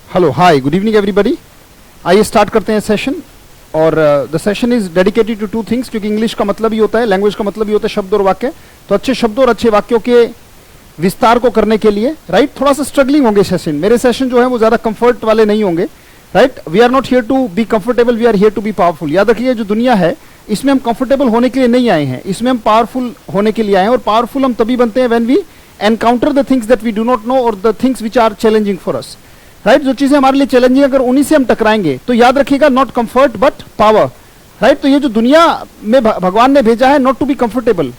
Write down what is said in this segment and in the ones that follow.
Hello, hi, good evening everybody. आइए start करते हैं सेशन। और the session is dedicated to two things, क्योंकि इंग्लिश का मतलब ही होता है, लैंग्वेज का मतलब ही होता है शब्द और वाक्य। तो अच्छे शब्दों और अच्छे वाक्यों के विस्तार को करने के लिए, राइट, थोड़ा सा स्ट्रगलिंग होंगे सेशन। मेरे सेशन जो है वो ज़्यादा कंफर्ट वाले नहीं होंगे, right. We are not here to be comfortable, we are here to be powerful. याद रखिए, जो दुनिया है इसमें हम कंफर्टेबल होने के लिए नहीं आए हैं, इसमें हम पावरफुल होने के लिए आए हैं। और पावरफुल हम तभी बनते हैं when we encounter the things that we do not know और the things which are challenging for us, right. जो चीजें हमारे लिए चैलेंजिंग, अगर उन्हीं से हम टकराएंगे तो याद रखिएगा, not comfort but power, right. तो ये जो दुनिया में भगवान ने भेजा है, not to be comfortable,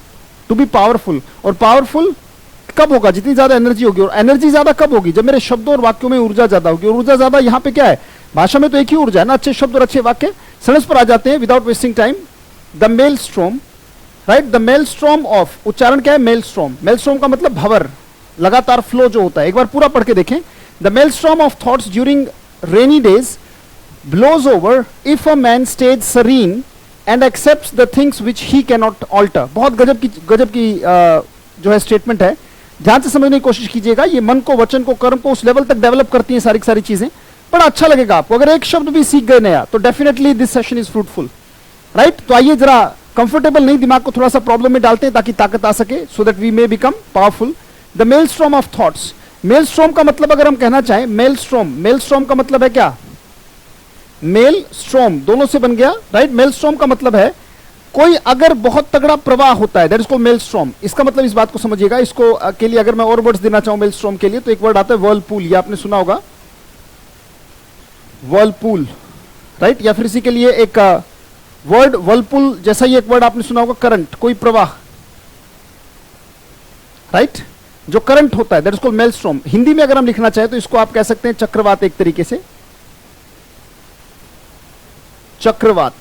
to be powerful. और पावरफुल कब होगा? जितनी ज्यादा एनर्जी होगी। और एनर्जी ज्यादा कब होगी? जब मेरे शब्दों और वाक्यों में ऊर्जा ज्यादा होगी। और ऊर्जा ज्यादा यहाँ पे क्या है? भाषा में तो एक ही ऊर्जा है ना, अच्छे शब्द और अच्छे वाक्य। सड़स पर आ जाते हैं without wasting time. The maelstrom, right, the maelstrom of, उच्चारण क्या है? मेल स्ट्रोम। मेल स्ट्रोम का मतलब भंवर, लगातार फ्लो जो होता है। एक बार पूरा पढ़ के देखें। The maelstrom of thoughts during rainy days blows over if a man stays serene and accepts the things which he cannot alter। बहुत गजब की जो है स्टेटमेंट है, ध्यान से समझने की कोशिश कीजिएगा। ये मन को, वचन को, कर्म को उस लेवल तक डेवलप करती हैं सारी चीजें। बड़ा अच्छा लगेगा आपको अगर एक शब्द भी सीख गए नया, तो definitely this session is fruitful, right. तो आइए जरा कंफर्टेबल नहीं, दिमाग को थोड़ा सा प्रॉब्लम में डालते हैं ताकि ताकत आ सके, so that we may become powerful. The maelstrom of thoughts, maelstrom का मतलब अगर हम कहना चाहें, मेल स्ट्रोम का मतलब है क्या? मेल स्ट्रोम दोनों से बन गया, राइट। मेल स्ट्रोम का मतलब है कोई अगर बहुत तगड़ा प्रवाह होता है, दैट इज कॉल्ड मेल स्ट्रोम। इसका मतलब इस बात को समझिएगा। इसको के लिए अगर मैं और वर्ड्स देना चाहूं मेल स्ट्रोम के लिए, तो एक वर्ड आता है वर्लपूल। ये आपने सुना होगा, वर्लपूल, राइट। या फिर इसी के लिए एक वर्ड वर्लपूल जैसा ही एक वर्ड आपने सुना होगा, करंट, कोई प्रवाह, राइट, जो करंट होता है, दैट इज कॉल्ड मेलस्ट्रॉम। हिंदी में अगर हम लिखना चाहें तो इसको आप कह सकते हैं चक्रवात, एक तरीके से चक्रवात,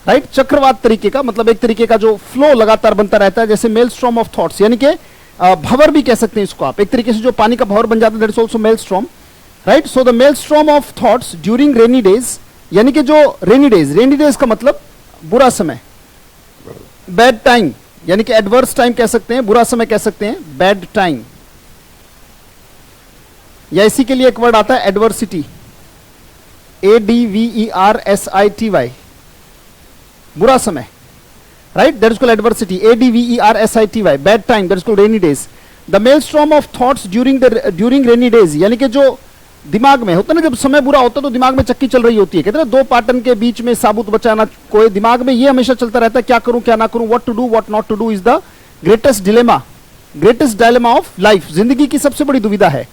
राइट। चक्रवात तरीके का मतलब एक तरीके का जो फ्लो लगातार बनता रहता है, जैसे मेलस्ट्रॉम ऑफ थॉट्स, यानी कि भंवर भी कह सकते हैं इसको आप, एक तरीके से जो पानी का भंवर बन जाता है, that is also maelstrom, right. So the maelstrom of thoughts during rainy days, यानी कि जो रेनी डेज का मतलब बुरा समय, बैड टाइम, यानी कि एडवर्स टाइम कह सकते हैं, बुरा समय कह सकते हैं, बैड टाइम। या इसी के लिए एक वर्ड आता है एडवर्सिटी, ADVERSITY, बुरा समय, right, that is called adversity, ADVERSITY, bad time, that is called rainy days. The maelstrom of thoughts during rainy days, यानी कि जो दिमाग में होता है ना, जब समय बुरा होता है तो दिमाग में चक्की चल रही होती है, कहते हैं दो पाटन के बीच में साबुत बचाना कोई, दिमाग में ये हमेशा चलता रहता है, क्या करूं क्या ना करूं, what to do what not to do is the greatest dilemma of life. जिंदगी की सबसे बड़ी दुविधा है,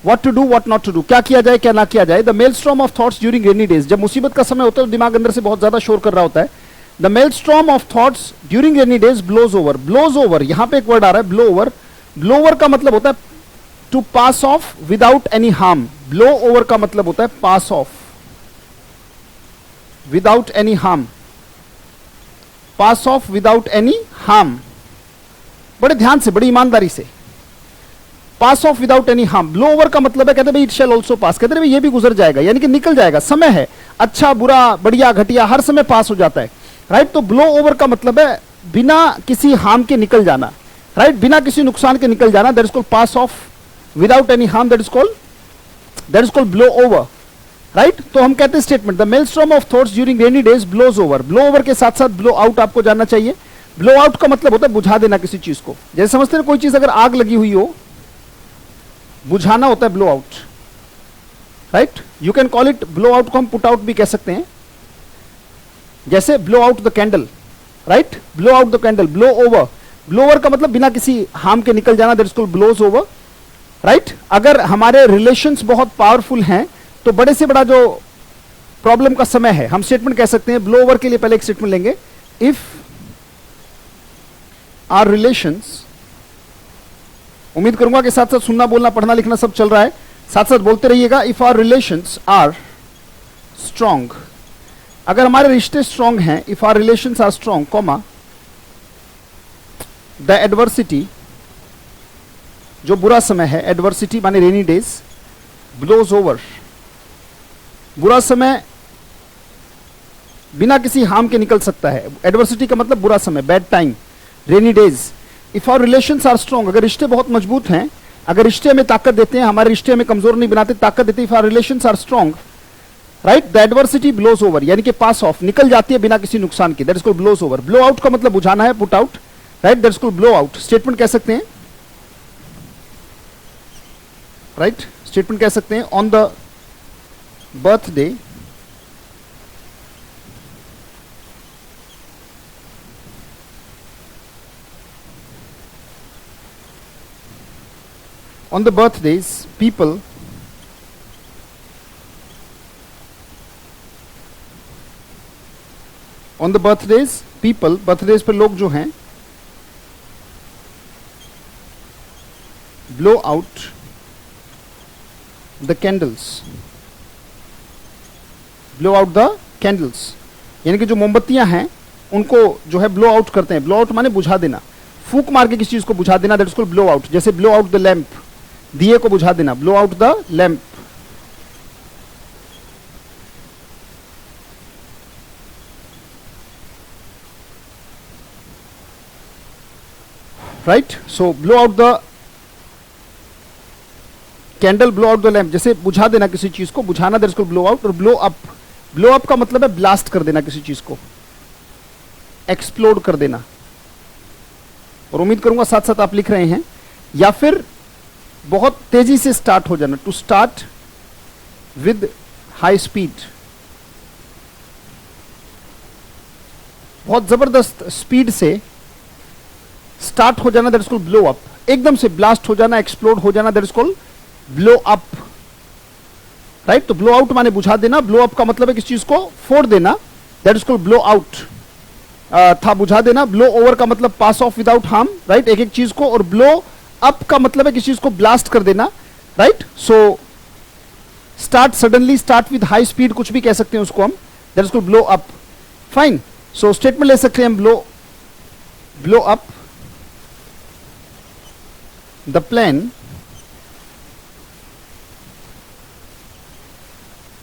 what to do what not to do, क्या किया जाए क्या ना किया जाए। The maelstrom of thoughts during rainy days, जब मुसीबत का समय होता है तो दिमाग अंदर से बहुत ज्यादा शोर कर रहा होता है। The maelstrom of thoughts during rainy days blows over, यहां पे एक वर्ड आ रहा है ब्लो ओवर का मतलब होता है to pass off without any harm. Blow over का मतलब होता है pass off without any harm, pass off without any harm. बड़े ध्यान से, बड़ी ईमानदारी से, pass off without any harm. Blow over का मतलब है, कहते हैं भाई इट शैल ऑल्सो पास, कहते हैं भाई ये भी गुजर जाएगा, यानी कि निकल जाएगा। समय है, अच्छा बुरा बढ़िया घटिया हर समय पास हो जाता है, राइट। तो ब्लो ओवर का मतलब है बिना किसी हार्म के निकल जाना, राइट, बिना किसी नुकसान के निकल जाना, that is called pass off without any harm, that is called blow over, right. तो हम कहते हैं statement, the maelstrom of thoughts during rainy days blows over. Blow over के साथ साथ ब्लो आउट आपको जानना चाहिए। ब्लो आउट का मतलब होता है बुझा देना किसी चीज को। जैसे समझते हैं कोई चीज अगर आग लगी हुई हो, बुझाना होता है blow out, right. You can call it blow out को हम पुट आउट भी कह सकते हैं, जैसे blow out the candle, right, blow out the candle. Blow over का मतलब बिना किसी हार्म के निकल जाना, that is called blows over, right. अगर हमारे रिलेशंस बहुत पावरफुल हैं तो बड़े से बड़ा जो प्रॉब्लम का समय है, हम स्टेटमेंट कह सकते हैं। ब्लो ओवर के लिए पहले एक स्टेटमेंट लेंगे, इफ आवर रिलेशंस, उम्मीद करूंगा कि साथ साथ सुनना बोलना पढ़ना लिखना सब चल रहा है, साथ साथ बोलते रहिएगा। If our relations are strong, अगर हमारे रिश्ते स्ट्रॉन्ग हैं, if our relations are strong, comma, the adversity, जो बुरा समय है, एडवर्सिटी माने रेनी डेज, ब्लोज ओवर, बुरा समय बिना किसी हार्म के निकल सकता है। एडवर्सिटी का मतलब बुरा समय, bad time, rainy days, if our relations are strong, अगर रिश्ते बहुत मजबूत हैं, अगर रिश्ते हमें ताकत देते हैं, हमारे रिश्ते हमें कमजोर नहीं बनाते, ताकत देते हैं, if our relations are strong, right, the adversity blows over, यानी कि पास ऑफ, निकल जाती है बिना किसी नुकसान के, that is called blows over. Blow out का मतलब बुझाना है, put out, right, that is called blow out. Statement कह सकते हैं, राइट, स्टेटमेंट कह सकते हैं, on the birthday on the birthdays people on the birthdays people, birthdays पे लोग जो हैं blow out the candles, blow out the candles, यानी कि जो मोमबत्तियां हैं उनको जो है ब्लो आउट करते हैं। ब्लो आउट माने बुझा देना, फूक मार के किसी चीज को बुझा देना, that is called blow out. जैसे ब्लो आउट द लैंप, दिए को बुझा देना, blow out the lamp. Right, so blow out the candle, blow out the lamp, जैसे बुझा देना किसी चीज को, बुझाना, that is called blow out. और ब्लो अप, ब्लो अप का मतलब है ब्लास्ट कर देना किसी चीज को, एक्सप्लोड कर देना। और उम्मीद करूंगा साथ साथ आप लिख रहे हैं। या फिर बहुत तेजी से स्टार्ट हो जाना, to start with high speed, बहुत जबरदस्त स्पीड से स्टार्ट हो जाना, that is called blow up. एकदम से ब्लास्ट हो जाना, एक्सप्लोड हो जाना, that is called blow up. Right, तो ब्लो आउट माने बुझा देना, ब्लो अप का मतलब है किसी चीज को फोड़ देना, that is called blow out. था बुझा देना। ब्लो ओवर का मतलब पास ऑफ विदाउट हार्म, राइट, एक एक चीज को। और ब्लो अप का मतलब है किसी चीज को ब्लास्ट कर देना, right. So start suddenly, start with high speed, कुछ भी कह सकते हैं उसको हम, that is called blow up. Fine, so statement ले सकते हैं हम, blow up the plan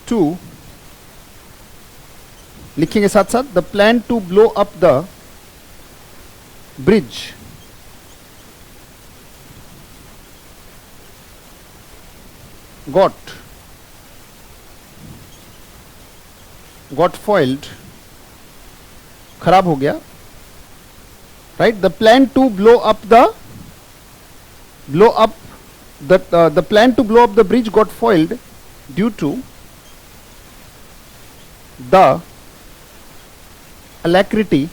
to, लिखेंगे साथ साथ, the plan to blow up the bridge got foiled, खराब हो गया, right. The plan to blow up the plan to blow up the bridge got foiled due to the alacrity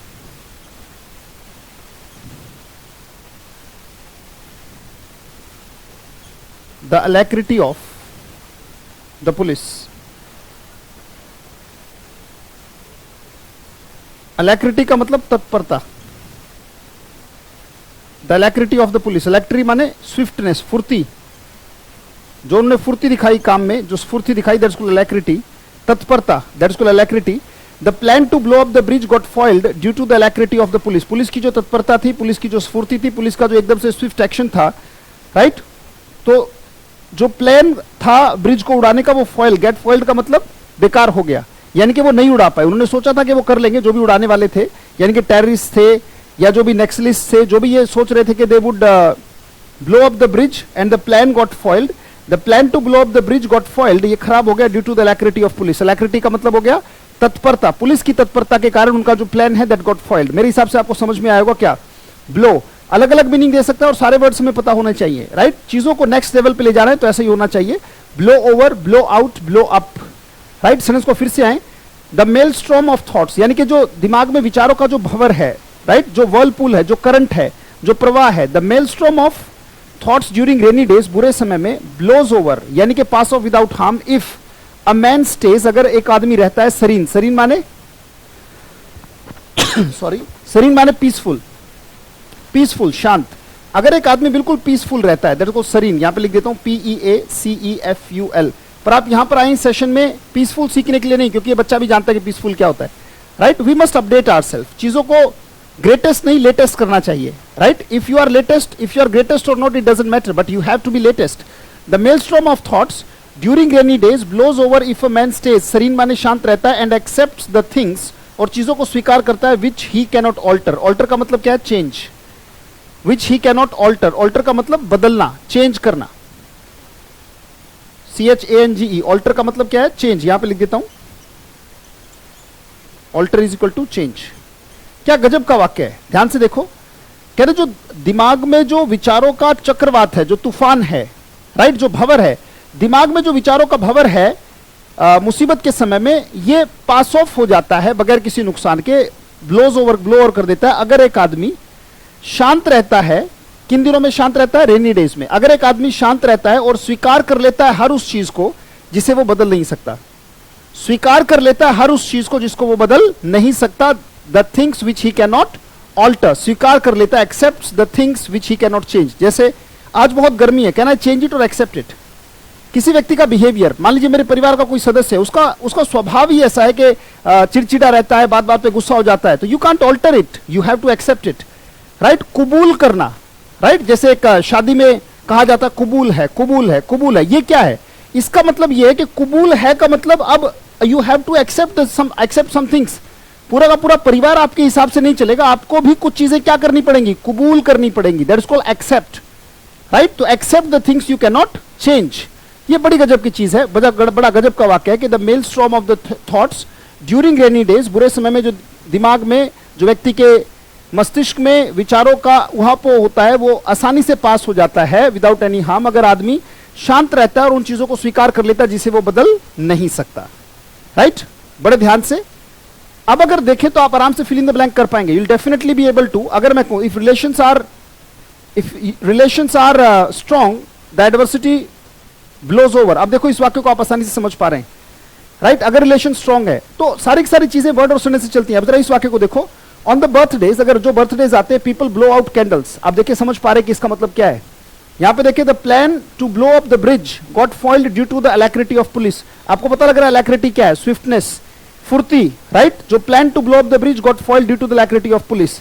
of the police. Alacrity का मतलब तत्परता, the alacrity of the police. Alacrity माने swiftness, फुर्ती, जो उन्होंने फुर्ती दिखाई काम में, जो स्फूर्ति दिखाई, दैट्स कॉल्ड alacrity। तत्परता, that's called alacrity। The plan to blow up the bridge got foiled due to the alacrity of the police. Police की जो तत्परता थी, पुलिस की जो स्फूर्ति थी, पुलिस का जो एकदम से स्विफ्ट एक्शन था, राइट। तो जो प्लान था ब्रिज को उड़ाने का, वो फॉइल, गेट फॉइल्ड का मतलब बेकार हो गया, यानी कि वो नहीं उड़ा पाए। उन्होंने सोचा था कि वो कर लेंगे, जो भी उड़ाने वाले थे, यानी कि टेररिस्ट थे या जो भी नेक्सलिस्ट थे, जो भी ये सोच रहे थे कि they would blow up the bridge, and the plan got foiled. The plan to blow up the bridge got foiled, ये खराब हो गया due to the alacrity of police. alacrity का मतलब हो गया तत्परता, पुलिस की तत्परता के कारण उनका जो प्लान है दैट गॉट फॉइल्ड। मेरे हिसाब से आपको समझ में आएगा क्या। ब्लो अलग अलग मीनिंग दे सकता है और सारे वर्ड्स हमें पता होने चाहिए, राइट। चीजों को नेक्स्ट लेवल पे ले जाना है तो ऐसा ही होना चाहिए। Blow over, blow out, blow up, right. Sentence को फिर से आए, द मेलस्ट्रॉम ऑफ थॉट्स, यानी कि जो दिमाग में विचारों का जो भंवर है, राइट, जो वर्लपूल है, जो करंट है, जो प्रवाह है, the maelstrom of thoughts during rainy days, बुरे समय में, ब्लोज ओवर यानी कि pass off without harm if a man stage, अगर एक आदमी रहता है, सरीन, सरीन माने सॉरी, सरीन माने पीसफुल, पीसफुल, शांत। अगर एक आदमी बिल्कुल पीसफुल रहता है, दैट इज सरीन, यहां पे लिख देता हूं PEACEFUL। पर आप यहां पर आए सेशन में पीसफुल सीखने के लिए नहीं, क्योंकि ये बच्चा भी जानता है कि पीसफुल क्या होता है, right. We must update ourselves, चीजों को ग्रेटेस्ट नहीं लेटेस्ट करना चाहिए, right. If you are latest, if you are greatest और not, it doesn't matter, but you have to be latest. The maelstrom of thoughts during rainy days blows over if a man stage, serene माने शांत रहता है, and accepts the things, और चीजों को स्वीकार करता है, which he cannot alter. Alter का मतलब क्या है, change, which he cannot alter, alter का मतलब बदलना, चेंज करना, CHANGE, ऑल्टर का मतलब क्या है, चेंज, यहां पे लिख देता हूं, alter is equal to change. क्या गजब का वाक्य है, ध्यान से देखो। कह रहे जो दिमाग में जो विचारों का चक्रवात है, जो तूफान है, राइट, जो भंवर है, दिमाग में जो विचारों का भंवर है मुसीबत के समय में, ये पास ऑफ हो जाता है बगैर किसी नुकसान के, ब्लो ओवर कर देता है अगर एक आदमी शांत रहता है। किन दिनों में शांत रहता है, रेनी डेज में। अगर एक आदमी शांत रहता है और स्वीकार कर लेता है हर उस चीज को जिसे वो बदल नहीं सकता, स्वीकार कर लेता है हर उस चीज को जिसको वो बदल नहीं सकता, the things which he can not alter, स्वीकार कर लेता है, accept the things which he can not change. जैसे आज बहुत गर्मी है, कैन आई चेंज इट और एक्सेप्ट इट। किसी व्यक्ति का बिहेवियर, मान लीजिए मेरे परिवार का कोई सदस्य है, उसका स्वभाव ही ऐसा है कि चिड़चिड़ा रहता है, बात बात पे गुस्सा हो जाता है, तो you can't alter it, you have to accept it, right. कबूल करना, राइट, जैसे एक शादी में कहा जाता है कबूल है, कबूल है, कबूल है, ये क्या है, इसका मतलब ये है कि कबूल है का मतलब अब you have to accept some things. पूरा का पूरा परिवार आपके हिसाब से नहीं चलेगा, आपको भी कुछ चीजें क्या करनी पड़ेंगी, कबूल करनी पड़ेंगी, that is called accept, right. तो accept the things you can not change, ये बड़ी गजब की चीज है, बड़ा गजब का वाक्य है कि the maelstrom of the thoughts during rainy days, बुरे समय में जो दिमाग में, जो व्यक्ति के मस्तिष्क में विचारों का उहापोह होता है, वो आसानी से पास हो जाता है विदाउट एनी हार्म, अगर आदमी शांत रहता है और उन चीजों को स्वीकार कर लेता है जिसे वो बदल नहीं सकता, राइट। बड़े ध्यान से अब अगर देखें तो आप आराम से फिल इन द ब्लैंक कर पाएंगे, you will definitely be able to. अगर मैं कहूं if relations are strong the adversity blows over, अब देखो इस वाक्य को आप आसानी से समझ पा रहे हैं, राइट। अगर रिलेशन स्ट्रॉन्ग है तो सारी की सारी चीजें वर्ड और सुनने से चलती हैं। अब जरा इस वाक्य को देखो, ऑन द बर्थडेज, अगर जो बर्थडेज आते हैं, पीपल ब्लो आउट कैंडल्स। आप देखिए समझ पा रहे कि इसका मतलब क्या है। यहां पे देखिए the plan to blow up the bridge got foiled due to the alacrity of police. आपको पता लग रहा है अलैक्रिटी क्या है, स्विफ्टनेस, फुर्ती, राइट। जो plan to blow up the bridge got foiled due to the alacrity of police,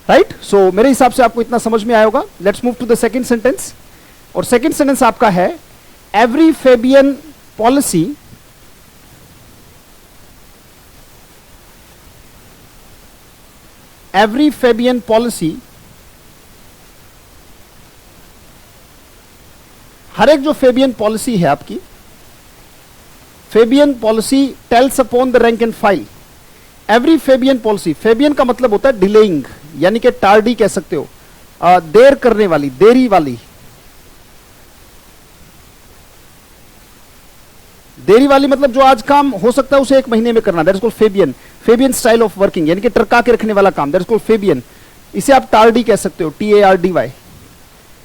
right. So मेरे हिसाब से आपको इतना समझ में आया होगा। Let's move to the second sentence, और सेकंड सेंटेंस आपका है एवरी फेबियन पॉलिसी हर एक जो फेबियन पॉलिसी है आपकी, Fabian policy tells upon the rank and file. Every Fabian policy, Fabian का मतलब होता है डिलेइंग, यानी कि टार्डी कह सकते हो, देर करने वाली, देरी वाली, देरी वाली मतलब जो आज काम हो सकता है उसे एक महीने में करना, that is called Fabian. Fabian style of working, यानी कि टरका के रखने वाला काम, दैट इज कॉल्ड फेबियन। इसे आप टार्डी कह सकते हो, TARDY,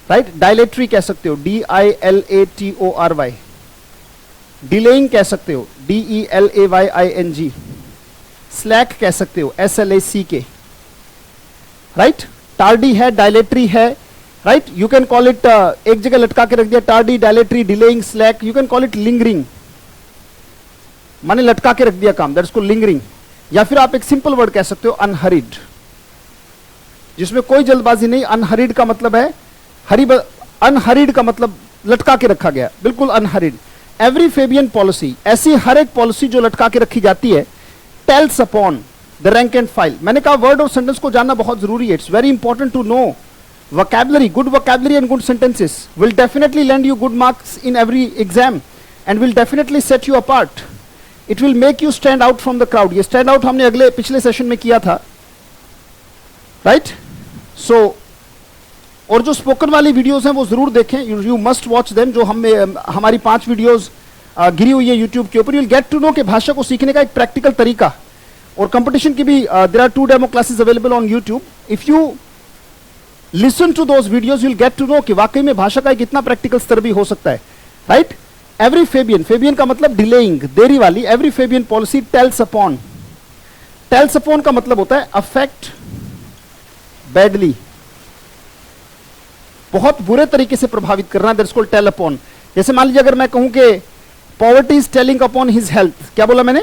राइट। डायलेटरी कह सकते हो, DILATORY। डिलेइंग कह सकते हो, DELAYING। स्लैक कह सकते हो, SLACK, राइट। टार्डी है, डायलेटरी है, right. You can call it, एक जगह लटका के रख दिया, tardy, dilatory, delaying, slack. You can call it lingering, माने लटका के रख दिया काम, दैट इज कॉल्ड लिंगरिंग। या फिर आप एक सिंपल वर्ड कह सकते हो अनहरिड, जिसमें कोई जल्दबाजी नहीं। अनहरिड का मतलब है अनहरिड का मतलब लटका के रखा गया, बिल्कुल अनहरिड। एवरी फेबियन पॉलिसी, ऐसी हर एक पॉलिसी जो लटका के रखी जाती है, tells upon the rank and file. मैंने कहा वर्ड और सेंटेंस को जानना बहुत जरूरी है, it's very important to know vocabulary. Good vocabulary and good sentences will definitely lend you good marks in every exam and will definitely set you apart. It will make you stand out from the crowd. ये stand out हमने पिछले session में किया था, right? So, और जो spoken वाली videos हैं वो जरूर देखें, you must watch them। जो हमारी 5 वीडियोस गिरी हुई है यूट्यूब के ऊपर। You'll get to know कि भाषा को सीखने का एक प्रैक्टिकल तरीका, और कंपटीशन की भी there are 2 demo classes available on YouTube. If you listen to those videos, you'll get to know कि वाकई में भाषा का एक इतना प्रैक्टिकल स्तर भी हो सकता है, राइट। एवरी फेबियन, फेबियन का मतलब डिलेइंग, देरी वाली। Every Fabian policy tells upon, tells upon का मतलब होता है अफेक्ट बैडली, बहुत बुरे तरीके से प्रभावित करना, दैट्स कॉल्ड टेल अपॉन। जैसे मान लीजिए अगर मैं कहूं कि poverty is telling upon his health, क्या बोला मैंने,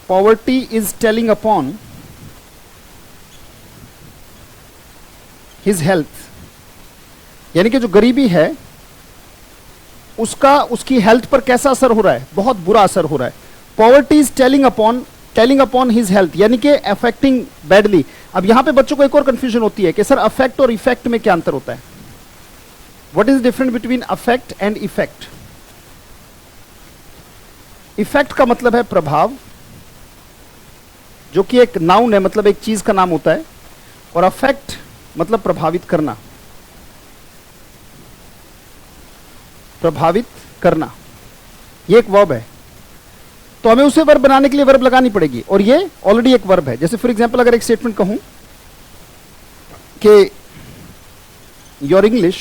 poverty is telling upon his health, यानी कि जो गरीबी है उसकी हेल्थ पर कैसा असर हो रहा है, बहुत बुरा असर हो रहा है। Poverty is telling upon his health, यानी कि अफेक्टिंग बैडली। अब यहां पे बच्चों को एक और कंफ्यूजन होती है कि सर अफेक्ट और इफेक्ट में क्या अंतर होता है? What is different between affect and effect? Effect का मतलब है प्रभाव, जो कि एक नाउन है, मतलब एक चीज का नाम होता है, और अफेक्ट मतलब प्रभावित करना, प्रभावित करना, ये एक वर्ब है। तो हमें उसे वर्ब बनाने के लिए वर्ब लगानी पड़ेगी, और ये ऑलरेडी एक वर्ब है। जैसे फॉर एग्जांपल अगर एक स्टेटमेंट कहूं कि योर इंग्लिश,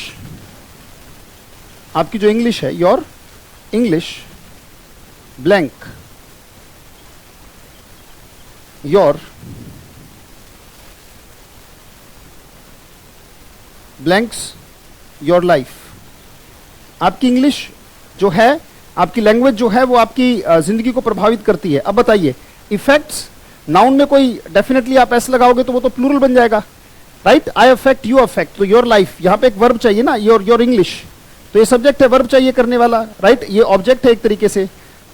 आपकी जो इंग्लिश है, your English blank, your blanks your life. आपकी इंग्लिश जो है, आपकी लैंग्वेज जो है, वो आपकी जिंदगी को प्रभावित करती है। अब बताइए, इफेक्ट्स, नाउन में कोई डेफिनेटली आप ऐसे लगाओगे तो वो तो प्लूरल बन जाएगा, right? I affect, you affect, तो योर लाइफ, यहां पे एक वर्ब चाहिए ना, योर इंग्लिश, तो ये सब्जेक्ट है, वर्ब चाहिए करने वाला, राइट? ये ऑब्जेक्ट है एक तरीके से।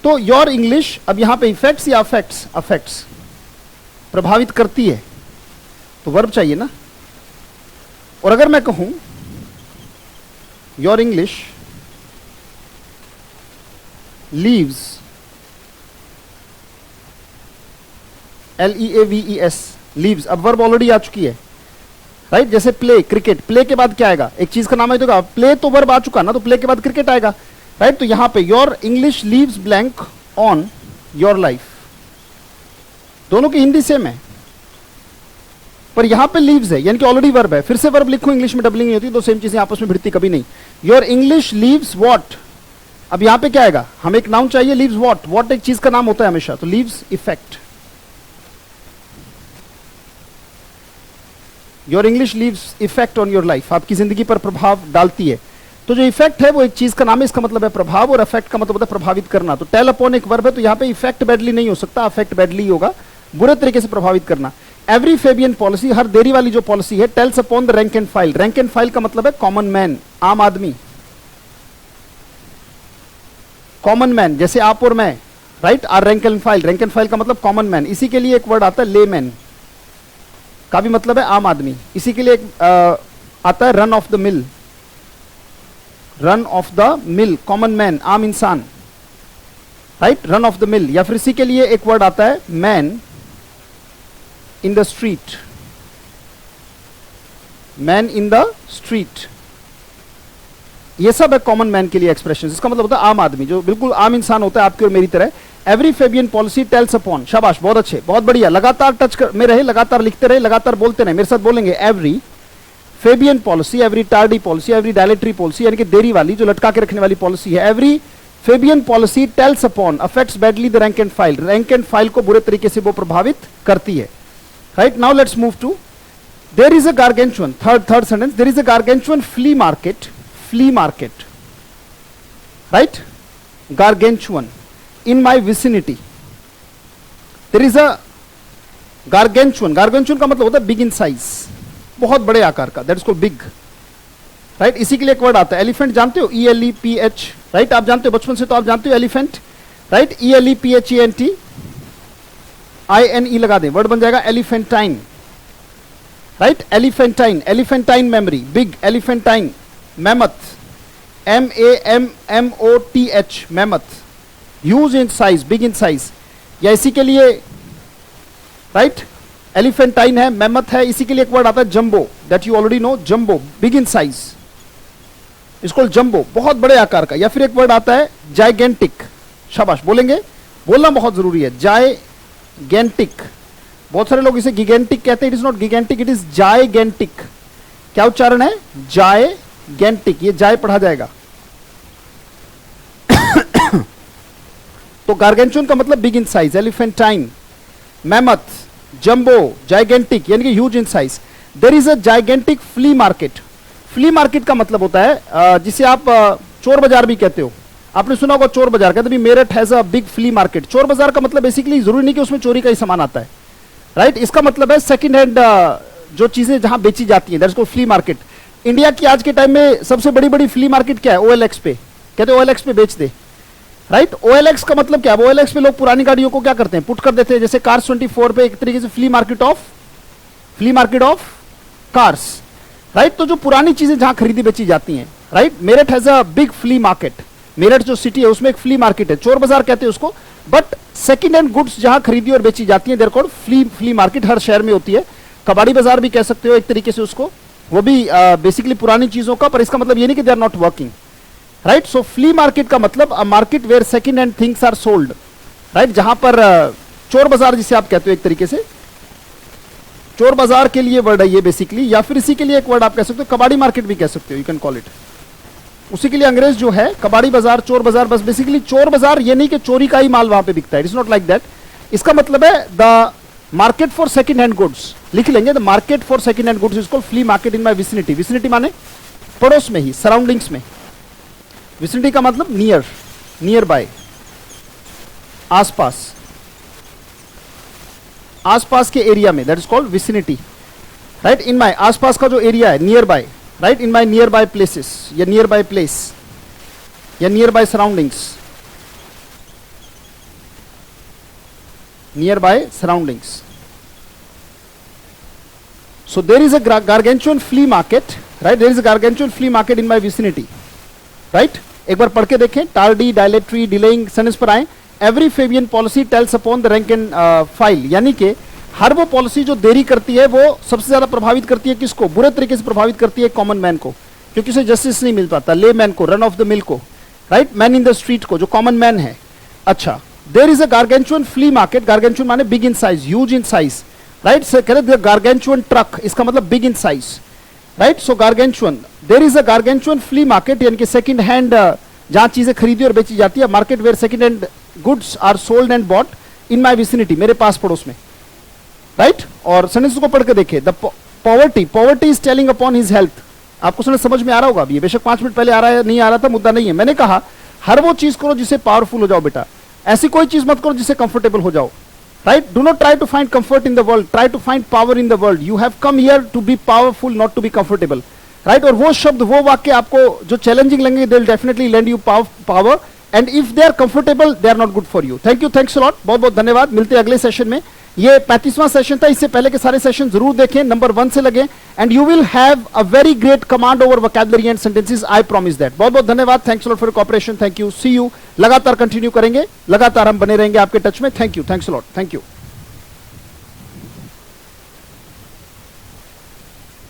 तो योर इंग्लिश, अब यहां पे इफेक्ट्स या अफेक्ट्स? अफेक्ट्स, प्रभावित करती है, तो वर्ब चाहिए ना। और अगर मैं कहूं your English leaves, LEAVES, leaves, अब वर्ब ऑलरेडी आ चुकी है, राइट? जैसे प्ले, क्रिकेट, प्ले के बाद क्या आएगा? एक चीज का नाम है, तो प्ले तो वर्ब आ चुका ना, तो प्ले के बाद क्रिकेट आएगा, राइट? तो यहां पे your English leaves blank on your life, दोनों की हिंदी सेम है, पर यहां पे लीव्स है, यानी कि ऑलरेडी वर्ब है। फिर से वर्ब लिखो, इंग्लिश में डबलिंग नहीं होती, तो सेम चीजें आपस में भिड़ती कभी नहीं। योर इंग्लिश लीव्स व्हाट, अब यहां पे क्या आएगा? हमें एक नाउन चाहिए, लीव्स व्हाट, व्हाट एक चीज का नाम होता है हमेशा, तो leaves effect. Your English leaves effect on your life, आपकी जिंदगी पर प्रभाव डालती है। तो जो इफेक्ट है वो एक चीज का नाम है, इसका मतलब है प्रभाव, और इफेक्ट का मतलब होता है प्रभावित करना। तो टेल अपॉन एक वर्ब है, तो यहां पे इफेक्ट बैडली नहीं हो सकता, अफेक्ट बैडली होगा, बुरे तरीके से प्रभावित करना। एवरी फेबियन पॉलिसी, हर देरी वाली जो पॉलिसी है, tells upon the rank and file. Rank and file का मतलब है कॉमन मैन, आम आदमी, कॉमन मैन, जैसे आप और मैं, right? Are rank and file, rank and file का मतलब कॉमन मैन। इसी के लिए एक वर्ड आता है लेमैन, का भी मतलब है आम आदमी। इसी के लिए एक आता है run of the mill, run of the mill, common man, आम इंसान, राइट? रन ऑफ द मिल। या फिर इसी के लिए एक वर्ड आता है man in the street, man in the street, ये सब है कॉमन मैन के लिए एक्सप्रेशन। इसका मतलब होता है आम आदमी, जो बिल्कुल आम इंसान होता है आपकी और मेरी तरह। Every Fabian policy tells upon, शाबाश, बहुत अच्छे, बहुत बढ़िया, लगातार टच में रहे, लगातार लिखते रहे, लगातार बोलते रहे, मेरे साथ बोलेंगे। Every Fabian policy, every tardy policy, every dilatory policy, यानी कि देरी वाली, जो लटका के रखने वाली पॉलिसी है। Every Fabian policy tells upon, affects badly the rank and file, rank and file को बुरे तरीके से वो प्रभावित करती है, right? Now let's move to, there is a gargantuan, third sentence, there is a gargantuan flea market, flea market, right? Gargantuan in my vicinity, there is a gargantuan, gargantuan का मतलब होता है बिग इन साइज, बहुत बड़े आकार का, that is called big, right? इसी के लिए एक वर्ड आता है एलिफेंट, जानते हो? ELEPH, right? आप जानते हो, बचपन से तो आप जानते हो एलिफेंट, right? ELEPHENT, INE लगा दें, वर्ड बन जाएगा elephantine, right? Elephantine, elephantine memory, big, elephantine, mammoth, MAMMOTH, mammoth, huge in size, big in size. या इसी के लिए, राइट, एलिफेंटाइन है, मैमथ है, इसी के लिए एक वर्ड आता है jumbo, that you already know, jumbo, big in size, इसको जंबो, बहुत बड़े आकार का। या फिर एक वर्ड आता है जाइगेंटिक, शाबाश, बोलेंगे, बोलना बहुत जरूरी है, जाइगेंटिक। बहुत सारे लोग इसे गिगेंटिक कहते हैं, it is not gigantic, it is gigantic. क्या उच्चारण है? जाइगेंटिक, ये जाय पढ़ा जाएगा। तो गार्गेंचुअन का मतलब big in size, elephantine, mammoth, jumbo, gigantic, यानी कि huge in size. There is a gigantic flea market. Flea market का मतलब होता है जिसे आप चोर बाजार भी कहते हो। आपने सुना होगा चोर बाजार, कहते हैं Meerut has a big flea market. चोर बाजार का मतलब बेसिकली जरूरी नहीं कि उसमें चोरी का ही सामान आता है, राइट? इसका मतलब है सेकंड हैंड जो चीजें जहां बेची जाती हैं, that's called flea market. India की आज के टाइम में सबसे बड़ी बड़ी फ्ली मार्केट क्या है? OLX पे, कहते हैं OLX पे बेच दे, राइट? OLX का मतलब क्या है? OLX पे लोग पुरानी गाड़ियों को क्या करते हैं? पुट कर देते हैं, जैसे कार्स 24 पे एक तरीके से flea market of flea market of cars, right. तो जो पुरानी चीजें जहां खरीदी बेची जाती हैं, right, Meerut has a big flea market, Meerut जो सिटी है उसमें एक फ्ली मार्केट है, चोर बाजार कहते हैं उसको, बट सेकंड हैंड गुड्स जहां खरीदी और बेची जाती हैं देयर कॉल्ड फ्ली मार्केट, हर शहर में होती है। कबाड़ी बाजार भी कह सकते हो एक तरीके से उसको, वो भी बेसिकली पुरानी चीजों का, पर इसका मतलब ये नहीं कि they are not working, right. So flea market का मतलब a market where second hand things are sold, right, जहां पर चोर बाजार जिसे आप कहते हो एक तरीके से, चोर बाजार के लिए वर्ड है ये बेसिकली, या फिर इसी के लिए एक वर्ड आप कह सकते हो कबाड़ी मार्केट भी कह सकते हो, यू कैन कॉल इट। उसी के लिए अंग्रेज जो है कबाड़ी बाजार, चोर बाजार, बस बेसिकली चोर बाजार ये नहीं कि चोरी का ही माल वहां पे बिकता है, इट्स नॉट लाइक दैट। इसका मतलब है the market for second hand goods, लिख लेंगे, the market for second hand goods is called flee market in my vicinity. Vicinity माने पड़ोस में ही, सराउंडिंग्स में। विसिनिटी का मतलब नियर, नियर बाय, आसपास, आसपास के एरिया में, that is called vicinity, right. In my, आसपास का जो एरिया है, nearby, right, in my nearby places, या नियर बाय प्लेस, या nearby surroundings, nearby surroundings. So there is a gargantuan flea market, right, there is a gargantuan flea market in my vicinity, right. एक बार पढ़ के देखें, tardy, dilatory, delaying, sentence पर आए। Every Fabian policy tells upon the rank and file, यानी कि हर वो पॉलिसी जो देरी करती है वो सबसे ज्यादा प्रभावित करती है किसको? बुरे तरीके से प्रभावित करती है कॉमन मैन को, क्योंकि उसे जस्टिस नहीं मिल पाता, ले मैन को, रन ऑफ द मिल को, right, man in the street को, जो कॉमन मैन है। अच्छा, there is a gargantuan flea market, gargantuan माने big in size, huge in size, right. कहते हैं गार्गेंचुअन ट्रक, इसका मतलब big in size, right. So gargantuan, there is a gargantuan flea market, यानी कि सेकंड हैंड जहां चीजें खरीदी और बेची जाती है, market where second hand goods are sold and bought in my vicinity, मेरे पास पड़ोस में, राइट। और सेंटेंस को पढ़ के देखिए, the poverty is telling upon his health. आपको समझ में आ रहा होगा अभी, बेशक 5 मिनट पहले आ रहा है, नहीं आ रहा था, मुद्दा नहीं है। मैंने कहा हर वो चीज करो जिससे पावरफुल हो जाओ बेटा, ऐसी कोई चीज मत करो जिससे कंफर्टेबल हो जाओ, right. Do not try to find comfort in the world, try to find power in the world. You have come here to be powerful, not to be comfortable, right. और वो शब्द, वो वाक्य आपको जो चैलेंजिंग लगेंगे, they will definitely land you power, and if they are comfortable they are not good for you. Thank you, thanks a lot, बहुत बहुत धन्यवाद। मिलते हैं अगले सेशन में। ये 35वां सेशन था, इससे पहले के सारे सेशन जरूर देखें, नंबर 1 से लगे, and you will have a very great command over vocabulary and sentences, I promise that. बहुत बहुत धन्यवाद, thanks a lot for cooperation, thank you, see you. लगातार कंटिन्यू करेंगे, लगातार हम बने रहेंगे आपके टच में। Thank you, thanks a lot, thank you.